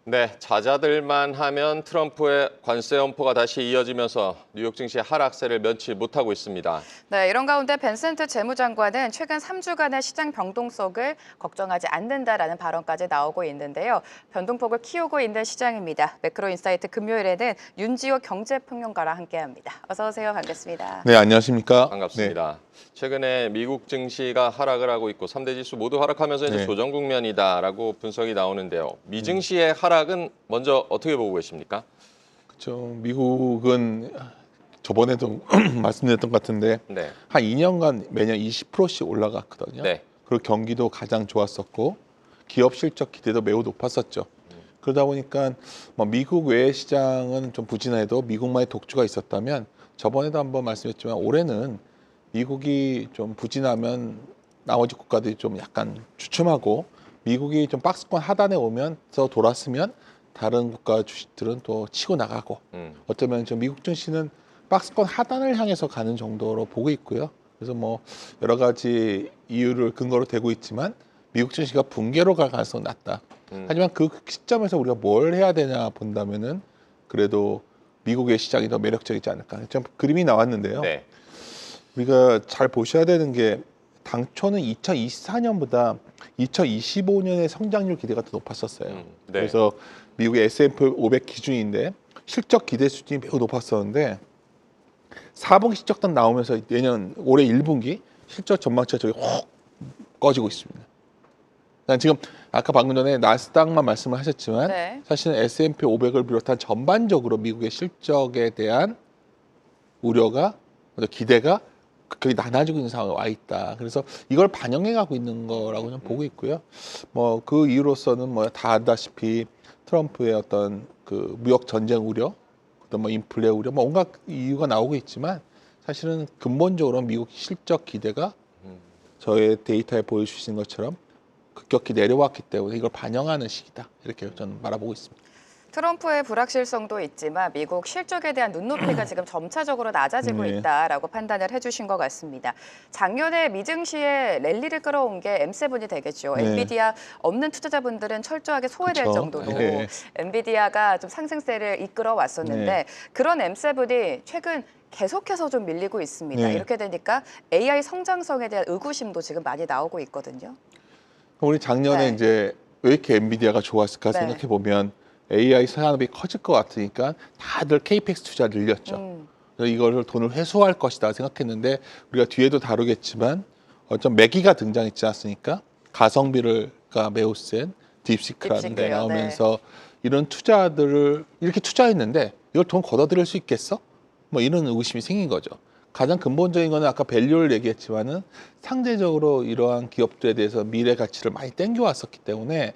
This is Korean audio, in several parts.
네, 자자들만 하면 트럼프의 관세 엄포가 다시 이어지면서 뉴욕 증시 하락세를 면치 못하고 있습니다. 네, 이런 가운데 벤센트 재무장관은 최근 3주간의 시장 변동성을 걱정하지 않는다라는 발언까지 나오고 있는데요. 변동폭을 키우고 있는 시장입니다. 매크로인사이트 금요일에는 윤지호 경제평론가랑 함께합니다. 어서 오세요. 반갑습니다. 네, 안녕하십니까? 반갑습니다. 최근에 미국 증시가 하락을 하고 있고 3대 지수 모두 하락하면서 이제 네. 조정 국면이다라고 분석이 나오는데요. 미 증시의 하락은 먼저 어떻게 보고 계십니까? 그렇죠. 미국은 저번에도 말씀드렸던 것 같은데 네. 한 2년간 매년 20%씩 올라갔거든요. 네. 그리고 경기도 가장 좋았었고 기업 실적 기대도 매우 높았었죠. 그러다 보니까 뭐 미국 외의 시장은 좀 부진해도 미국만의 독주가 있었다면 저번에도 한번 말씀했지만 올해는 미국이 좀 부진하면 나머지 국가들이 좀 약간 주춤하고 미국이 좀 박스권 하단에 오면서 돌았으면 다른 국가 주식들은 또 치고 나가고 어쩌면 좀 미국 증시는 박스권 하단을 향해서 가는 정도로 보고 있고요. 그래서 뭐 여러 가지 이유를 근거로 대고 있지만 미국 증시가 붕괴로 갈 가능성은 낮다. 하지만 그 시점에서 우리가 뭘 해야 되냐 본다면은 그래도 미국의 시장이 더 매력적이지 않을까. 좀 그림이 나왔는데요. 네. 우리가 잘 보셔야 되는 게 당초는 2024년보다 2025년의 성장률 기대가 더 높았었어요. 네. 그래서 미국의 S&P 500 기준인데 실적 기대 수준이 매우 높았었는데 4분기 실적 딱 나오면서 내년 올해 1분기 실적 전망치가 저기 확 꺼지고 있습니다. 그러니까 지금 아까 방금 전에 나스닥만 말씀을 하셨지만 네. 사실은 S&P 500을 비롯한 전반적으로 미국의 실적에 대한 우려가 기대가 거의 낮아지고 있는 상황에 와 있다. 그래서 이걸 반영해 가고 있는 거라고 좀 보고 있고요. 뭐 그 이유로서는 뭐 다 아다시피 트럼프의 어떤 그 무역 전쟁 우려, 그다음 뭐 인플레 우려, 뭐 온갖 이유가 나오고 있지만 사실은 근본적으로 미국 실적 기대가 저의 데이터에 보여주신 것처럼 급격히 내려왔기 때문에 이걸 반영하는 시기다. 이렇게 저는 바라보고 있습니다. 트럼프의 불확실성도 있지만 미국 실적에 대한 눈높이가 지금 점차적으로 낮아지고 네. 있다라고 판단을 해주신 것 같습니다. 작년에 미증시에 랠리를 끌어온 게 M7이 되겠죠. 네. 엔비디아 없는 투자자분들은 철저하게 소외될 그쵸. 정도로 네. 엔비디아가 좀 상승세를 이끌어 왔었는데 네. 그런 M7이 최근 계속해서 좀 밀리고 있습니다. 네. 이렇게 되니까 AI 성장성에 대한 의구심도 지금 많이 나오고 있거든요. 우리 작년에 네. 이제 왜 이렇게 엔비디아가 좋았을까 네. 생각해 보면 AI 산업이 커질 것 같으니까 다들 KPX 투자 늘렸죠. 그래서 이거를 돈을 회수할 것이다 생각했는데 우리가 뒤에도 다루겠지만 어떤 매기가 등장했지 않습니까? 가성비가 매우 센 딥시크라는 데 딥시크요, 나오면서 이런 투자들을 이렇게 투자했는데 이걸 돈 걷어들일 수 있겠어? 뭐 이런 의구심이 생긴 거죠. 가장 근본적인 거는 아까 밸류를 얘기했지만은 상대적으로 이러한 기업들에 대해서 미래 가치를 많이 땡겨왔었기 때문에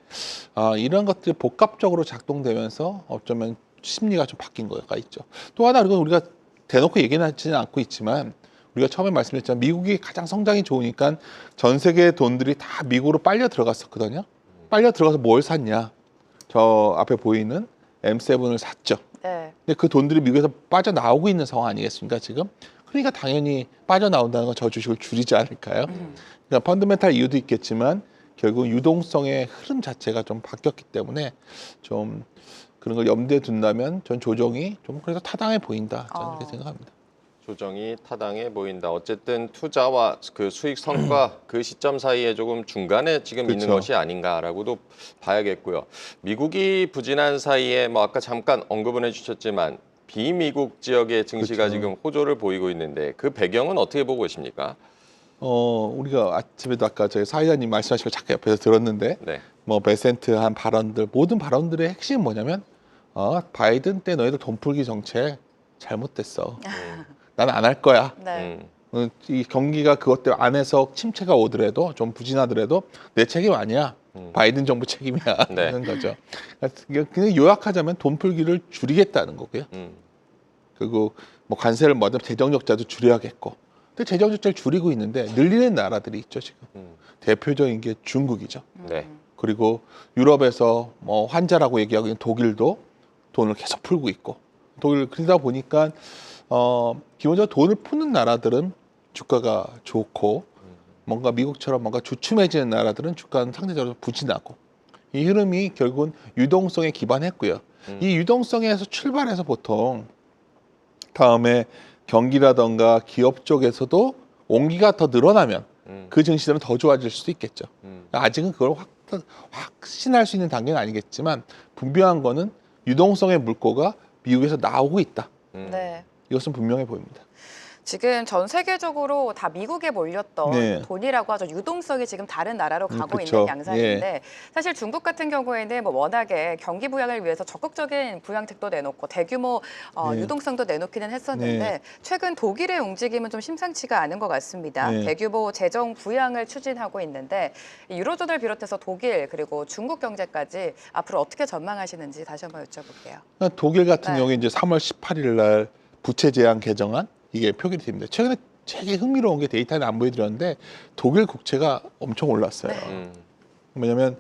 이런 것들이 복합적으로 작동되면서 어쩌면 심리가 좀 바뀐 거가 있죠. 또 하나 그리고 우리가 대놓고 얘기는 하지는 않고 있지만 우리가 처음에 말씀드렸지만 미국이 가장 성장이 좋으니까 전 세계의 돈들이 다 미국으로 빨려 들어갔었거든요. 빨려 들어가서 뭘 샀냐? 저 앞에 보이는 M7을 샀죠. 네. 근데 그 돈들이 미국에서 빠져나오고 있는 상황 아니겠습니까, 지금? 그러니까 당연히 빠져나온다는 건 저 주식을 줄이지 않을까요? 그러니까 펀더멘탈 이유도 있겠지만 결국 유동성의 흐름 자체가 좀 바뀌었기 때문에 좀 그런 걸 염두에 둔다면 전 조정이 좀 그래서 타당해 보인다. 저는 이렇게 생각합니다. 조정이 타당해 보인다. 어쨌든 투자와 그 수익 성과 그 시점 사이에 조금 중간에 지금 있는 그렇죠. 것이 아닌가라고도 봐야겠고요. 미국이 부진한 사이에 뭐 아까 잠깐 언급은 해주셨지만 비미국 지역의 증시가 그렇죠. 지금 호조를 보이고 있는데 그 배경은 어떻게 보고 계십니까? 우리가 아침에도 아까 저희 사회자님 말씀하신 걸 잠깐 옆에서 들었는데 네. 뭐 베센트 한 발언들 모든 발언들의 핵심은 뭐냐면 바이든 때 너희들 돈 풀기 정책 잘못됐어. 난 안 할 거야. 네. 이 경기가 그것 때문에 안에서 침체가 오더라도 좀 부진하더라도 내 책임 아니야. 바이든 정부 책임이야. 네. 이런 거죠. 그냥 요약하자면 돈 풀기를 줄이겠다는 거고요. 그리고 뭐 관세를 뭐든 재정 적자도 줄여야겠고. 근데 재정 적자를 줄이고 있는데 늘리는 나라들이 있죠 지금. 대표적인 게 중국이죠. 네. 그리고 유럽에서 뭐 환자라고 얘기하고 있는 독일도 돈을 계속 풀고 있고. 독일 그러다 보니까 기본적으로 돈을 푸는 나라들은 주가가 좋고 뭔가 미국처럼 뭔가 주춤해지는 나라들은 주가는 상대적으로 부진하고 이 흐름이 결국은 유동성에 기반했고요. 이 유동성에서 출발해서 보통 다음에 경기라던가 기업 쪽에서도 온기가 더 늘어나면 그 증시들은 더 좋아질 수도 있겠죠. 아직은 그걸 확신할 수 있는 단계는 아니겠지만 분명한 거는 유동성의 물꼬가 미국에서 나오고 있다. 네. 이것은 분명해 보입니다. 지금 전 세계적으로 다 미국에 몰렸던 네. 돈이라고 하죠. 유동성이 지금 다른 나라로 가고 그쵸. 있는 양상인데 사실 중국 같은 경우에는 뭐 워낙에 경기 부양을 위해서 적극적인 부양책도 내놓고 대규모 네. 유동성도 내놓기는 했었는데 네. 최근 독일의 움직임은 좀 심상치가 않은 것 같습니다. 네. 대규모 재정 부양을 추진하고 있는데 유로존을 비롯해서 독일 그리고 중국 경제까지 앞으로 어떻게 전망하시는지 다시 한번 여쭤볼게요. 독일 같은 네. 경우에 이제 3월 18일 날 부채 제한 개정안 이게 표결이 됩니다. 최근에 되게 흥미로운 게 데이터는 안 보여드렸는데 독일 국채가 엄청 올랐어요. 왜냐하면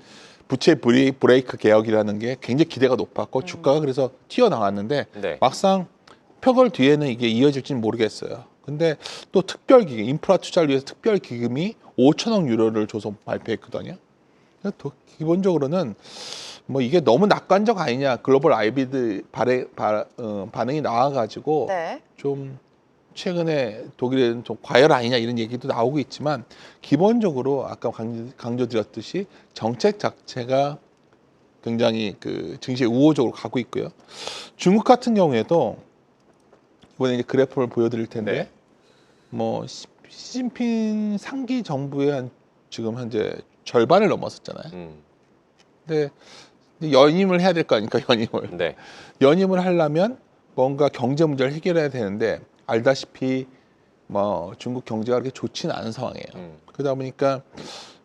부채 브레이크 개혁이라는 게 굉장히 기대가 높았고 주가가 그래서 튀어나왔는데 네. 막상 표결 뒤에는 이게 이어질지는 모르겠어요. 근데 또 특별 기금, 인프라 투자를 위해서 특별 기금이 5천억 유로를 줘서 발표했거든요. 기본적으로는 뭐 이게 너무 낙관적 아니냐, 글로벌 아이비드 반응이 나와가지고 네. 좀 최근에 독일은 좀 과열 아니냐 이런 얘기도 나오고 있지만 기본적으로 아까 강조드렸듯이 정책 자체가 굉장히 그 증시에 우호적으로 가고 있고요. 중국 같은 경우에도 이번에 이제 그래프를 보여드릴 텐데 네. 뭐 시진핑 상기 정부의 지금 현재 절반을 넘었었잖아요. 근데 연임을 해야 될 거 아닙니까, 연임을. 네. 연임을 하려면 뭔가 경제 문제를 해결해야 되는데 알다시피 뭐 중국 경제가 그렇게 좋지는 않은 상황이에요. 그러다 보니까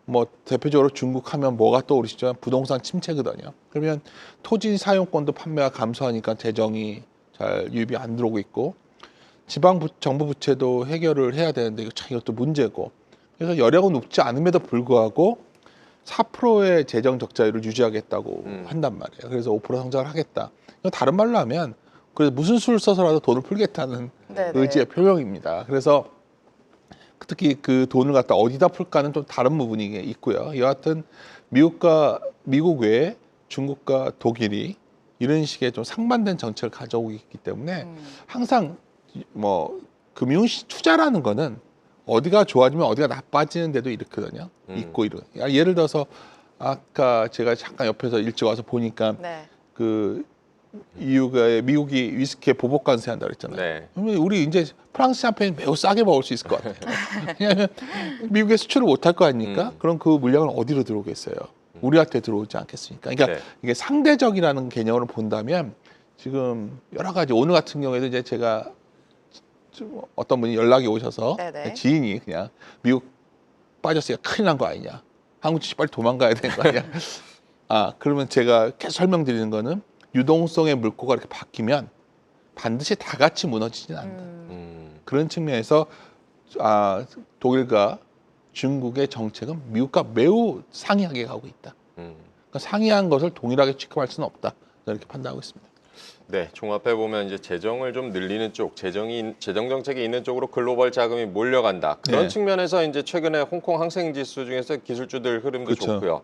뭐 대표적으로 중국 하면 뭐가 떠오르시죠? 부동산 침체거든요. 그러면 토지 사용권도 판매가 감소하니까 재정이 잘 유입이 안 들어오고 있고 지방 정부 부채도 해결을 해야 되는데 이것도 문제고 그래서 여력은 높지 않음에도 불구하고 4%의 재정 적자율을 유지하겠다고 한단 말이에요. 그래서 5% 성장을 하겠다. 이거 다른 말로 하면 그래서 무슨 수를 써서라도 돈을 풀겠다는 네네. 의지의 표명입니다. 그래서 특히 그 돈을 갖다 어디다 풀까는 좀 다른 부분이 있고요. 여하튼 미국 외에 중국과 독일이 이런 식의 좀 상반된 정책을 가져오고 있기 때문에 항상 뭐 금융시 투자라는 거는 어디가 좋아지면 어디가 나빠지는 데도 있거든요. 있고 이런. 예를 들어서 아까 제가 잠깐 옆에서 일찍 와서 보니까 네. 그 이유가 미국이 위스키에 보복 관세한다 그랬잖아요. 네. 그러면 우리 이제 프랑스 샴페인 매우 싸게 먹을 수 있을 것 같아요. 왜냐하면 미국에 수출을 못 할 거 아닙니까? 그럼 그 물량은 어디로 들어오겠어요? 우리한테 들어오지 않겠습니까? 그러니까 네. 이게 상대적이라는 개념으로 본다면 지금 여러 가지 오늘 같은 경우에도 이제 제가 좀 어떤 분이 연락이 오셔서 네네. 지인이 그냥 미국 빠졌으니까 큰일 난 거 아니냐? 한국 주식 빨리 도망가야 되는 거 아니야? 그러면 제가 계속 설명드리는 거는 유동성의 물꼬가 이렇게 바뀌면 반드시 다 같이 무너지진 않는다. 그런 측면에서 독일과 중국의 정책은 미국과 매우 상이하게 가고 있다. 그러니까 상이한 것을 동일하게 취급할 수는 없다. 이렇게 판단하고 있습니다. 네, 종합해 보면 이제 재정을 좀 늘리는 쪽, 재정 정책이 있는 쪽으로 글로벌 자금이 몰려간다. 그런 네. 측면에서 이제 최근에 홍콩 항생 지수 중에서 기술주들 흐름도 그쵸. 좋고요.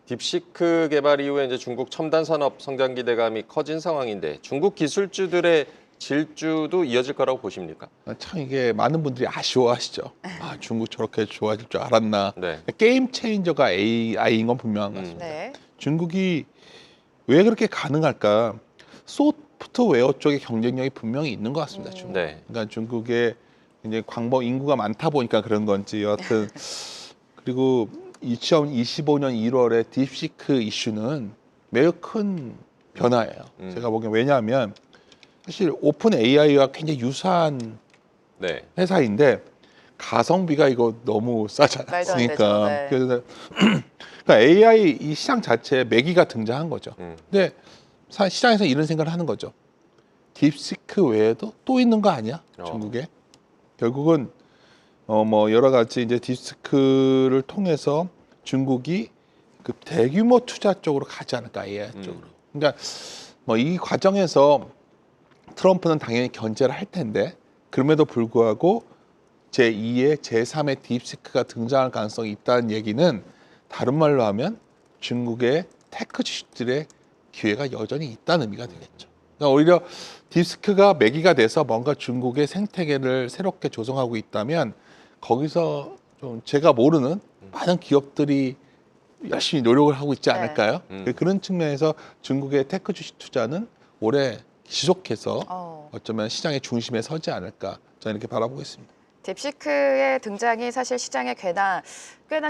딥시크 개발 이후에 이제 중국 첨단 산업 성장 기대감이 커진 상황인데 중국 기술주들의 질주도 이어질 거라고 보십니까? 참 이게 많은 분들이 아쉬워하시죠. 중국 저렇게 좋아질 줄 알았나. 네. 게임 체인저가 AI인 건 분명한 것 같습니다. 네. 중국이 왜 그렇게 가능할까? 소프트웨어 쪽의 경쟁력이 분명히 있는 것 같습니다. 중국. 네. 그러니까 중국에 이제 광범 인구가 많다 보니까 그런 건지 여하튼 그리고 2025년 1월에 딥시크 이슈는 매우 큰 변화예요. 제가 보기엔 왜냐하면 사실 오픈 AI와 굉장히 유사한 네. 회사인데 가성비가 이거 너무 싸지 말도 안 되죠. 않습니까? 네. 그래서 그러니까 AI 이 시장 자체에 매기가 등장한 거죠. 근데 시장에서 이런 생각을 하는 거죠. 딥시크 외에도 또 있는 거 아니야? 중국에. 결국은 뭐 여러 가지 이제 딥시크를 통해서 중국이 그 대규모 투자 쪽으로 가지 않을까 AI 쪽으로. 그러니까 뭐 이 과정에서 트럼프는 당연히 견제를 할 텐데 그럼에도 불구하고 제2의 제3의 딥시크가 등장할 가능성이 있다는 얘기는 다른 말로 하면 중국의 테크 주식들의 기회가 여전히 있다는 의미가 되겠죠. 그러니까 오히려 딥스크가 매기가 돼서 뭔가 중국의 생태계를 새롭게 조성하고 있다면 거기서 좀 제가 모르는 많은 기업들이 열심히 노력을 하고 있지 않을까요? 그런 측면에서 중국의 테크 주식 투자는 올해 지속해서 어쩌면 시장의 중심에 서지 않을까 저는 이렇게 바라보고 있습니다. 딥시크의 등장이 사실 시장에 꽤나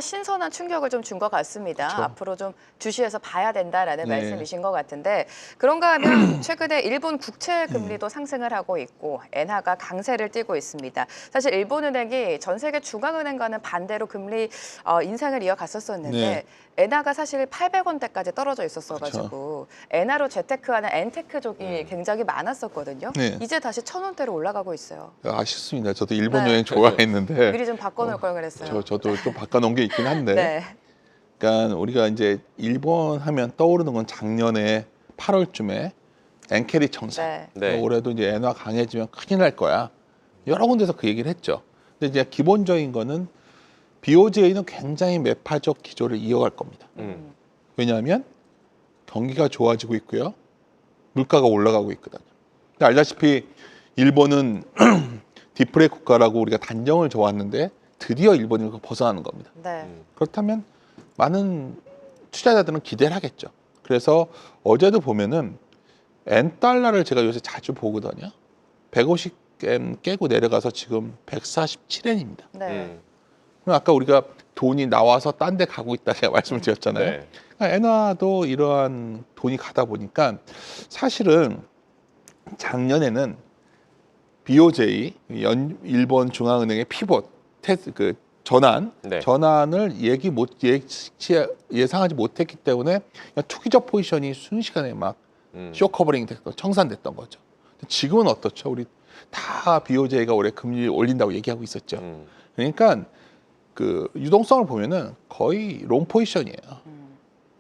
신선한 충격을 좀 준 것 같습니다. 그렇죠. 앞으로 좀 주시해서 봐야 된다라는 네. 말씀이신 것 같은데 그런가 하면 최근에 일본 국채 금리도 상승을 하고 있고 엔화가 강세를 띠고 있습니다. 사실 일본은행이 전 세계 중앙은행과는 반대로 금리 인상을 이어갔었었는데 네. 엔화가 사실 800원대까지 떨어져 있었어가지고 그렇죠. 엔화로 재테크하는 엔테크족이 굉장히 많았었거든요. 네. 이제 다시 1,000원대로 올라가고 있어요. 아쉽습니다. 저도 일본 네. 여행 좋아했는데 미리 좀 바꿔놓을 걸 그랬어요. 저도 좀 바꿔놓은 게 있긴 한데 네. 그러니까 우리가 이제 일본 하면 떠오르는 건 작년에 8월쯤에 엔케리 청산. 네. 네. 올해도 이제 엔화 강해지면 큰일 날 거야. 여러 군데서 그 얘기를 했죠. 근데 이제 기본적인 거는 BOJ는 굉장히 매파적 기조를 이어갈 겁니다. 왜냐하면 경기가 좋아지고 있고요. 물가가 올라가고 있거든요. 근데 알다시피 일본은 디프레 국가라고 우리가 단정을 줘왔는데 드디어 일본이 그거 벗어나는 겁니다. 네. 그렇다면 많은 투자자들은 기대를 하겠죠. 그래서 어제도 보면은 엔달러를 제가 요새 자주 보거든요. 150엔 깨고 내려가서 지금 147엔입니다. 네. 그럼 아까 우리가 돈이 나와서 딴 데 가고 있다 제가 말씀을 드렸잖아요. 네. 그러니까 엔화도 이러한 돈이 가다 보니까 사실은 작년에는 BOJ 일본 중앙은행의 피봇 네. 전환을 예상하지 못했기 때문에 그냥 투기적 포지션이 순식간에 막 쇼커버링 됐고 청산됐던 거죠. 지금은 어떻죠? 우리 다 BOJ가 올해 금리 올린다고 얘기하고 있었죠. 그러니까 그 유동성을 보면은 거의 롱 포지션이에요.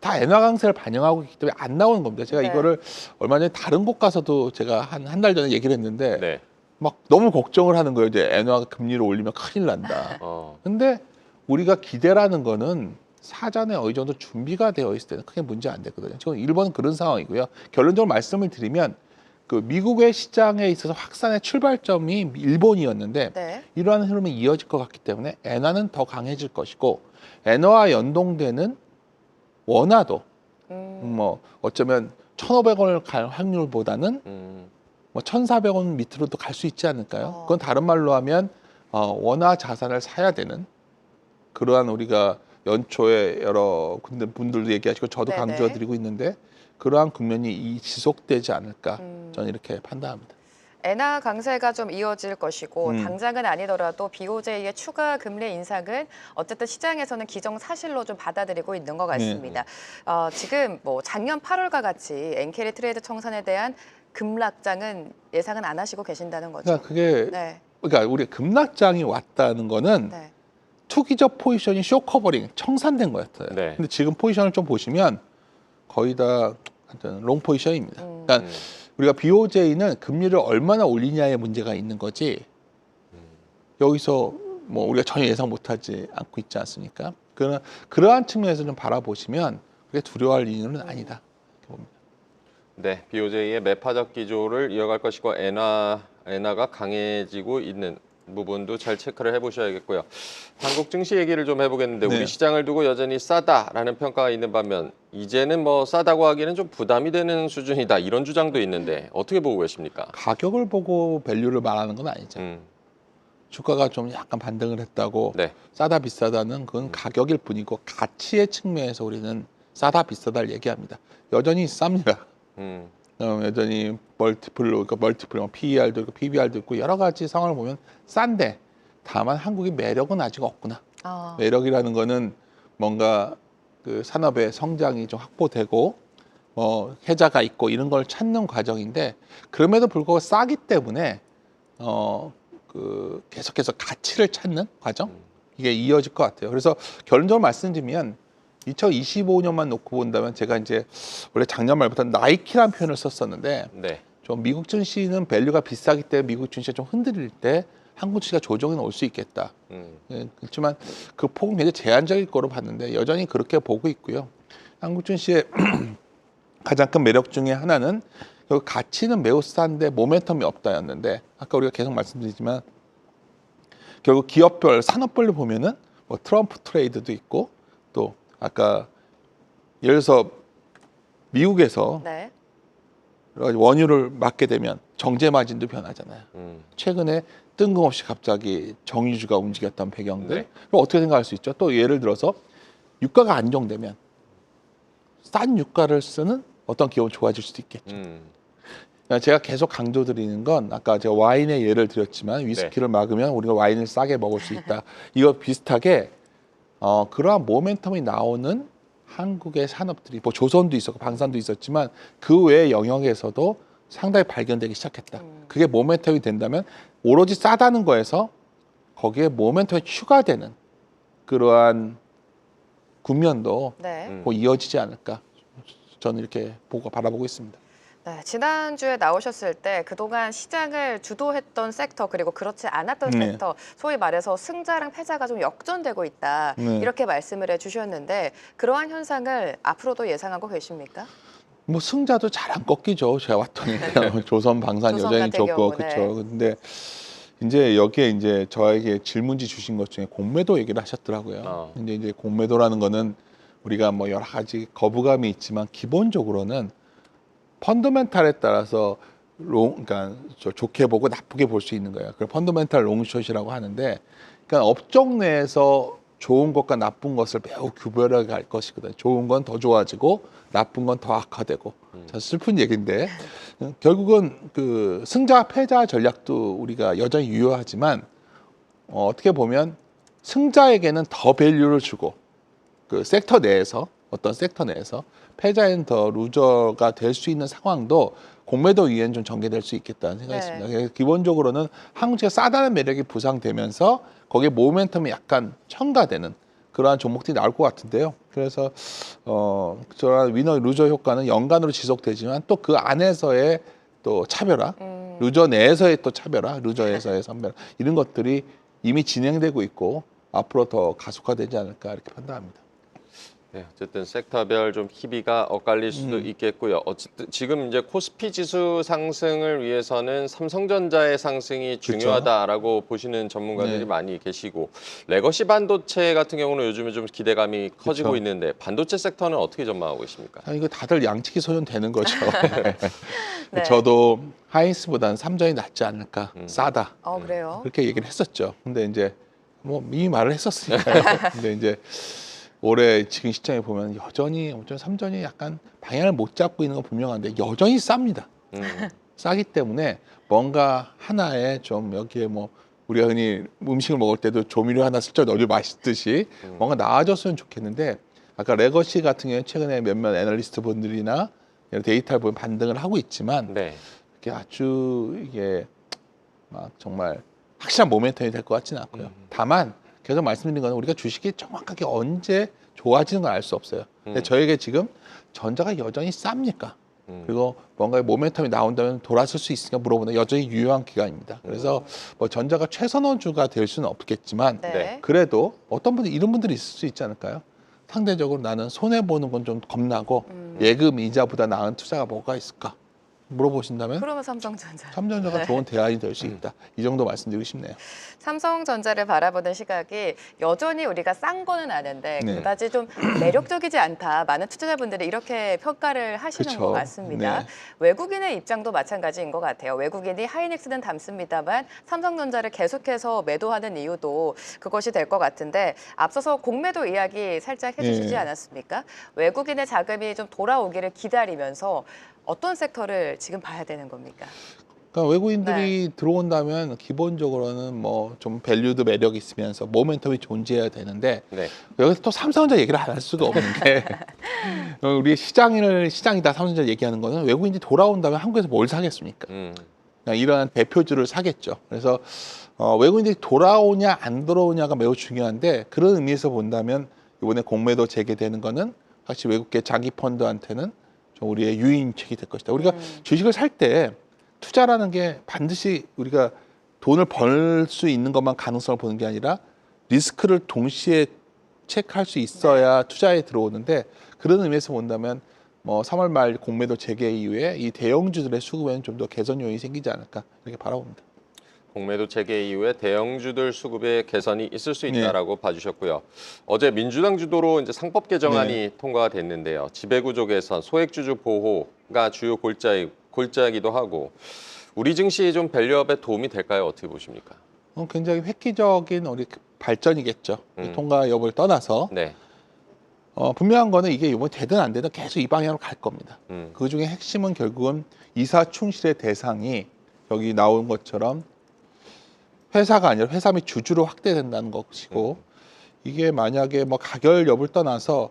다 엔화 강세를 반영하고 있기 때문에 안 나오는 겁니다. 제가 네. 이거를 얼마 전에 다른 곳 가서도 제가 한 달 전에 얘기를 했는데 네. 막 너무 걱정을 하는 거예요. 이제 엔화가 금리를 올리면 큰일 난다. 근데 우리가 기대라는 거는 사전에 어느 정도 준비가 되어 있을 때는 크게 문제 안 되거든요. 지금 일본은 그런 상황이고요. 결론적으로 말씀을 드리면 그 미국의 시장에 있어서 확산의 출발점이 일본이었는데 네. 이러한 흐름이 이어질 것 같기 때문에 엔화는 더 강해질 것이고 엔화와 연동되는 원화도 뭐 어쩌면 1,500원을 갈 확률보다는 뭐 1,400원 밑으로도 갈 수 있지 않을까요? 그건 다른 말로 하면 원화 자산을 사야 되는 그러한 우리가 연초에 여러 군데 분들도 얘기하시고 저도 네네. 강조드리고 있는데 그러한 국면이 지속되지 않을까 저는 이렇게 판단합니다. 엔화 강세가 좀 이어질 것이고 당장은 아니더라도 BOJ의 추가 금리 인상은 어쨌든 시장에서는 기정사실로 좀 받아들이고 있는 것 같습니다. 지금 뭐 작년 8월과 같이 엔케리 트레이드 청산에 대한 급락장은 예상은 안 하시고 계신다는 거죠. 그러니까 그게 네. 그러니까 우리 급락장이 왔다는 거는 네. 투기적 포지션이 쇼커버링 청산된 거였어요. 네. 근데 지금 포지션을 좀 보시면 거의 다 롱 포지션입니다. 그러니까 우리가 BOJ는 금리를 얼마나 올리냐의 문제가 있는 거지 여기서 뭐 우리가 전혀 예상 못하지 않고 있지 않습니까? 그러한 측면에서 좀 바라보시면 그게 두려워할 이유는 아니다. 이렇게 봅니다. 네, BOJ의 매파적 기조를 이어갈 것이고 엔화가 강해지고 있는 부분도 잘 체크를 해보셔야겠고요. 한국 증시 얘기를 좀 해보겠는데 네. 우리 시장을 두고 여전히 싸다라는 평가가 있는 반면 이제는 뭐 싸다고 하기에는 좀 부담이 되는 수준이다 이런 주장도 있는데 어떻게 보고 계십니까? 가격을 보고 밸류를 말하는 건 아니죠. 주가가 좀 약간 반등을 했다고 네. 싸다 비싸다는 그건 가격일 뿐이고 가치의 측면에서 우리는 싸다 비싸다를 얘기합니다. 여전히 쌉니다. 여전히 멀티플, PER도 있고 PBR도 있고 여러 가지 상황을 보면 싼데 다만 한국의 매력은 아직 없구나. 매력이라는 거는 뭔가 그 산업의 성장이 좀 확보되고 혜자가 있고 이런 걸 찾는 과정인데 그럼에도 불구하고 싸기 때문에 그 계속해서 가치를 찾는 과정 이게 이어질 것 같아요. 그래서 결론적으로 말씀드리면 2025년만 놓고 본다면 제가 이제 원래 작년 말부터 나이키라는 표현을 썼었는데 네. 좀 미국 증시는 밸류가 비싸기 때문에 미국 증시가 좀 흔들릴 때 한국 증시가 조정이 올 수 있겠다. 예, 그렇지만 그 폭은 굉장히 제한적일 거로 봤는데 여전히 그렇게 보고 있고요. 한국 증시의 가장 큰 매력 중에 하나는 여기 가치는 매우 싼데 모멘텀이 없다였는데 아까 우리가 계속 말씀드리지만 결국 기업별 산업별로 보면은 뭐 트럼프 트레이드도 있고 또 아까 예를 들어서 미국에서 네. 원유를 맞게 되면 정제 마진도 변하잖아요. 음. 최근에 뜬금없이 갑자기 정유주가 움직였던 배경들. 네. 그럼 어떻게 생각할 수 있죠? 또 예를 들어서 유가가 안정되면 싼 유가를 쓰는 어떤 기업은 좋아질 수도 있겠죠. 그러니까 제가 계속 강조드리는 건 아까 제가 와인의 예를 드렸지만 위스키를 막으면 우리가 와인을 싸게 먹을 수 있다. 이거 비슷하게 그러한 모멘텀이 나오는 한국의 산업들이 뭐 조선도 있었고 방산도 있었지만 그 외의 영역에서도 상당히 발견되기 시작했다. 그게 모멘텀이 된다면 오로지 싸다는 거에서 거기에 모멘텀이 추가되는 그러한 국면도 네. 뭐 이어지지 않을까 저는 이렇게 보고 바라보고 있습니다. 네, 지난주에 나오셨을 때 그동안 시장을 주도했던 섹터 그리고 그렇지 않았던 네. 섹터 소위 말해서 승자랑 패자가 좀 역전되고 있다 네. 이렇게 말씀을 해주셨는데 그러한 현상을 앞으로도 예상하고 계십니까? 뭐 승자도 잘 안 꺾이죠. 제가 왔더니 조선 방산 조선 여전히 같은 좋고 경우, 네. 그렇죠. 근데 이제 여기에 이제 저에게 질문지 주신 것 중에 공매도 얘기를 하셨더라고요. 근데 이제 공매도라는 거는 우리가 뭐 여러 가지 거부감이 있지만 기본적으로는 펀더멘탈에 따라서 그러니까 좋게 보고 나쁘게 볼 수 있는 거예요. 그걸 펀더멘탈 롱숏이라고 하는데, 그러니까 업종 내에서 좋은 것과 나쁜 것을 매우 구별하게 할 것이거든요. 좋은 건 더 좋아지고 나쁜 건 더 악화되고. 참 슬픈 얘기인데 결국은 그 승자 패자 전략도 우리가 여전히 유효하지만 어떻게 보면 승자에게는 더 밸류를 주고 그 섹터 내에서 어떤 섹터 내에서 패자인 더 루저가 될 수 있는 상황도 공매도 위엔 좀 전개될 수 있겠다는 생각이 네. 있습니다. 그래서 기본적으로는 한국채가 싸다는 매력이 부상되면서 거기에 모멘텀이 약간 첨가되는 그러한 종목들이 나올 것 같은데요. 그래서 저런 위너 루저 효과는 연간으로 지속되지만 또 그 안에서의 또 차별화, 루저 내에서의 또 차별화, 루저에서의 선별 이런 것들이 이미 진행되고 있고 앞으로 더 가속화되지 않을까 이렇게 판단합니다. 네, 어쨌든 섹터별 좀 희비가 엇갈릴 수도 있겠고요. 어쨌든 지금 이제 코스피 지수 상승을 위해서는 삼성전자의 상승이 그렇죠. 중요하다라고 보시는 전문가들이 네. 많이 계시고 레거시 반도체 같은 경우는 요즘에 좀 기대감이 커지고 그렇죠. 있는데 반도체 섹터는 어떻게 전망하고 계십니까? 이거 다들 양치기 소년 되는 거죠. 네. 저도 하이닉스보다는 삼전이 낫지 않을까, 싸다 그래요? 그렇게 얘기를 했었죠. 근데 이제 뭐 이미 말을 했었으니까요. 근데 이제 올해 지금 시장에 보면 여전히 삼전이 약간 방향을 못 잡고 있는 건 분명한데 여전히 쌉니다. 싸기 때문에 뭔가 하나에 좀 여기에 뭐 우리가 흔히 음식을 먹을 때도 조미료 하나 슬쩍 넣어도 맛있듯이 뭔가 나아졌으면 좋겠는데 아까 레거시 같은 경우에 최근에 몇몇 애널리스트 분들이나 데이터를 보면 반등을 하고 있지만 네. 이게 아주 이게 막 정말 확실한 모멘텀이 될 것 같지는 않고요. 다만 계속 말씀드린 거는 우리가 주식이 정확하게 언제 좋아지는 걸 알 수 없어요. 근데 저에게 지금 전자가 여전히 쌉니까? 그리고 뭔가 모멘텀이 나온다면 돌아설 수 있으니까 물어보는 여전히 유효한 기간입니다. 그래서 뭐 전자가 최선호주가 될 수는 없겠지만 네. 그래도 어떤 분들 이런 분들이 있을 수 있지 않을까요? 상대적으로 나는 손해 보는 건 좀 겁나고 예금 이자보다 나은 투자가 뭐가 있을까? 물어보신다면 그러면 삼성전자. 삼전자가 네. 좋은 대안이 될 수 있다. 이 정도 말씀드리고 싶네요. 삼성전자를 바라보는 시각이 여전히 우리가 싼 거는 아는데 네. 그다지 좀 매력적이지 않다. 많은 투자자분들이 이렇게 평가를 하시는 그쵸. 것 같습니다. 네. 외국인의 입장도 마찬가지인 것 같아요. 외국인이 하이닉스는 담습니다만 삼성전자를 계속해서 매도하는 이유도 그것이 될 것 같은데 앞서서 공매도 이야기 살짝 해주시지 네. 않았습니까? 외국인의 자금이 좀 돌아오기를 기다리면서 어떤 섹터를 지금 봐야 되는 겁니까? 그러니까 외국인들이 들어온다면 기본적으로는 뭐 좀 밸류도 매력이 있으면서 모멘텀이 존재해야 되는데 네. 여기서 또 삼성전자 얘기를 안 할 수가 없는 게 우리 시장이다 삼성전자 얘기하는 거는 외국인들이 돌아온다면 한국에서 뭘 사겠습니까? 그냥 이러한 대표주를 사겠죠. 그래서 외국인들이 돌아오냐 안 돌아오냐가 매우 중요한데 그런 의미에서 본다면 이번에 공매도 재개되는 거는 확실히 외국계 자기 펀드한테는 좀 우리의 유인책이 될 것이다. 우리가 주식을 살 때 투자라는 게 반드시 우리가 돈을 벌 수 있는 것만 가능성을 보는 게 아니라 리스크를 동시에 체크할 수 있어야 투자에 들어오는데 그런 의미에서 본다면 뭐 3월 말 공매도 재개 이후에 이 대형주들의 수급에는 좀 더 개선 요인이 생기지 않을까 이렇게 바라봅니다. 공매도 재개 이후에 대형주들 수급에 개선이 있을 수 있다라고 봐주셨고요. 어제 민주당 주도로 이제 상법 개정안이 통과가 됐는데요. 지배구조 개선, 소액주주 보호가 주요 골자이기도 하고 우리 증시에 좀 밸류업에 도움이 될까요? 어떻게 보십니까? 굉장히 획기적인 우리 발전이겠죠. 통과 여부를 떠나서 네. 분명한 거는 이게 이번에 되든 안 되든 계속 이 방향으로 갈 겁니다. 그 중에 핵심은 결국은 이사 충실의 대상이 여기 나온 것처럼 회사가 아니라 회사 및 주주로 확대된다는 것이고 이게 만약에 뭐 가결 여부를 떠나서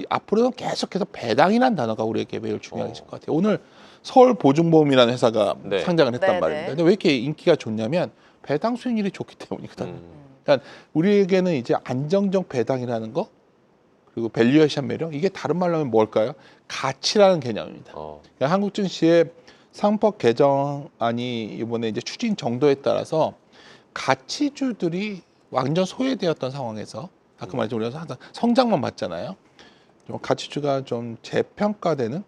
앞으로는 계속해서 배당이라는 단어가 우리에게 매우 중요해질 것 같아요. 오늘 서울보증보험이라는 회사가 네. 상장을 했단 네네. 말입니다. 근데 왜 이렇게 인기가 좋냐면 배당 수익률이 좋기 때문이거든요. 그러니까 우리에게는 이제 안정적 배당이라는 거 그리고 밸류에이션 매력 이게 다른 말로 하면 뭘까요? 가치라는 개념입니다. 그러니까 한국 증시의 상법 개정안이 이번에 이제 추진 정도에 따라서 가치주들이 완전 소외되었던 상황에서 아까 말했죠 우리가 항상 성장만 봤잖아요. 좀 가치주가 좀 재평가되는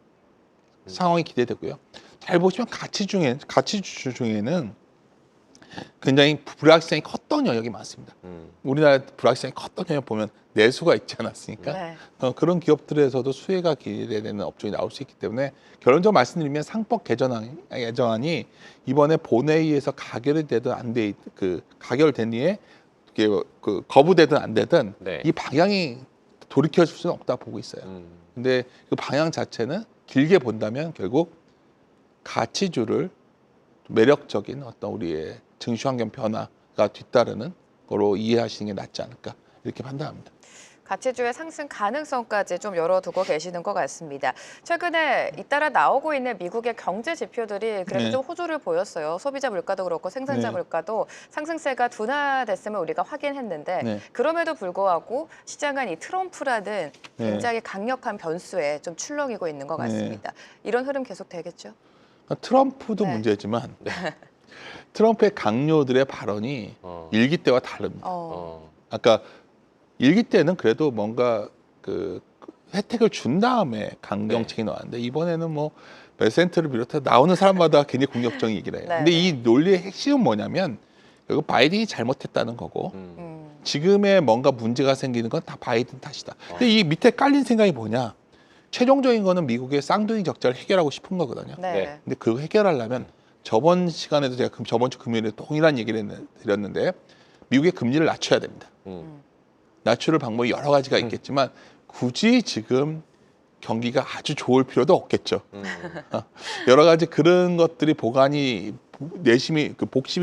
상황이 기대되고요. 잘 보시면 가치주 중에는 굉장히 불확실성이 컸던 영역이 많습니다. 우리나라 불확실성이 컸던 영역 보면 내수가 있지 않았습니까? 네. 그런 기업들에서도 수혜가 기대되는 업종이 나올 수 있기 때문에 결론적으로 말씀드리면 상법 개정안이 이번에 본회의에서 가결이 되든 안 돼, 가결된 뒤에 거부되든 안 되든 네. 이 방향이 돌이켜질 수는 없다 보고 있어요. 근데 그 방향 자체는 길게 본다면 결국 가치주를 매력적인 어떤 우리의 증시 환경 변화가 뒤따르는 거로 이해하시는 게 낫지 않을까 이렇게 판단합니다. 가치주의 상승 가능성까지 좀 열어두고 계시는 것 같습니다. 최근에 잇따라 나오고 있는 미국의 경제 지표들이 그래도 네. 좀 호조를 보였어요. 소비자 물가도 그렇고 생산자 네. 물가도 상승세가 둔화됐음을 우리가 확인했는데 네. 그럼에도 불구하고 시장은 이 트럼프라는 네. 굉장히 강력한 변수에 좀 출렁이고 있는 것 같습니다. 이런 흐름 계속 되겠죠? 트럼프도 네. 문제지만 트럼프의 강요들의 발언이 일기 때와 다릅니다. 아까 일기 때는 그래도 뭔가 그 혜택을 준 다음에 강경책이 나왔는데 이번에는 뭐 베센트를 비롯해 나오는 사람마다 굉장히 공격적인 얘기를 해요. 네. 근데 이 논리의 핵심은 뭐냐면 결국 바이든이 잘못했다는 거고 지금의 뭔가 문제가 생기는 건 다 바이든 탓이다. 근데 이 밑에 깔린 생각이 뭐냐? 최종적인 거는 미국의 쌍둥이 적자를 해결하고 싶은 거거든요. 네. 근데 그거 해결하려면 저번 시간에도 제가 저번 주 금요일에 동일한 얘기를 드렸는데 미국의 금리를 낮춰야 됩니다. 낮출 방법이 여러 가지가 있겠지만 굳이 지금 경기가 아주 좋을 필요도 없겠죠. 여러 가지 그런 것들이 복심이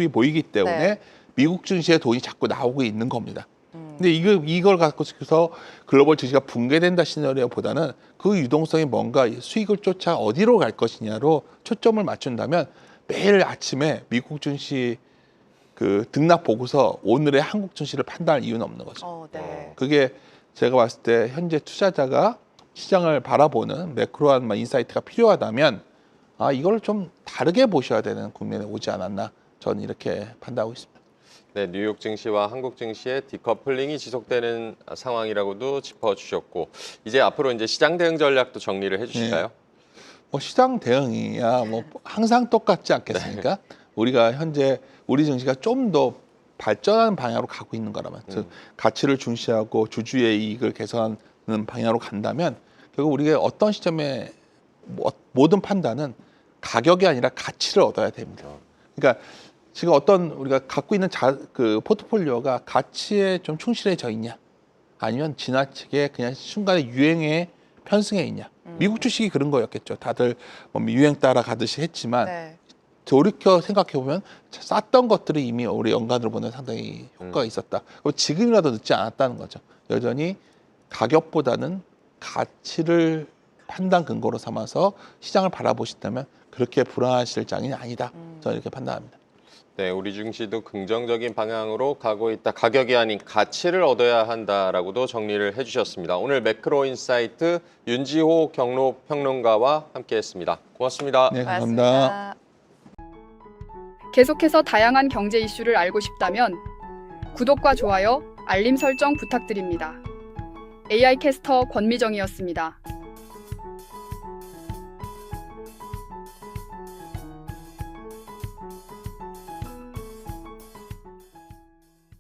보이기 때문에 네. 미국 증시에 돈이 자꾸 나오고 있는 겁니다. 근데 이걸 갖고서 글로벌 증시가 붕괴된다 시나리오보다는 그 유동성이 뭔가 수익을 쫓아 어디로 갈 것이냐로 초점을 맞춘다면 매일 아침에 미국 증시 등락 보고서 오늘의 한국 증시를 판단할 이유는 없는 거죠. 네. 그게 제가 봤을 때 현재 투자자가 시장을 바라보는 매크로한 인사이트가 필요하다면 이걸 좀 다르게 보셔야 되는 국면에 오지 않았나 저는 이렇게 판단하고 있습니다. 네, 뉴욕 증시와 한국 증시의 디커플링이 지속되는 상황이라고도 짚어주셨고 이제 앞으로 이제 시장 대응 전략도 정리를 해주실까요? 뭐 시장 대응이야 뭐 항상 똑같지 않겠습니까? 우리가 현재 우리 증시가 좀 더 발전하는 방향으로 가고 있는 거라면 즉 가치를 중시하고 주주의 이익을 개선하는 방향으로 간다면 결국 우리가 어떤 시점에 모든 판단은 가격이 아니라 가치를 얻어야 됩니다. 그러니까 지금 어떤 우리가 갖고 있는 포트폴리오가 가치에 좀 충실해져 있냐 아니면 지나치게 그냥 순간의 유행에 편승해 있냐. 미국 주식이 그런 거였겠죠. 다들 뭐 유행 따라 가듯이 했지만 네. 돌이켜 생각해 보면 쌌던 것들이 이미 우리 연간으로 보면 상당히 효과가 있었다. 그리고 지금이라도 늦지 않았다는 거죠. 여전히 가격보다는 가치를 판단 근거로 삼아서 시장을 바라보신다면 그렇게 불안하실 장이 아니다. 저는 이렇게 판단합니다. 네, 우리 증시도 긍정적인 방향으로 가고 있다. 가격이 아닌 가치를 얻어야 한다라고도 정리를 해주셨습니다. 오늘 매크로인사이트 윤지호 경로평론가와 함께했습니다. 고맙습니다. 네, 감사합니다. 고맙습니다. 계속해서 다양한 경제 이슈를 알고 싶다면 구독과 좋아요, 알림 설정 부탁드립니다. AI 캐스터 권미정이었습니다.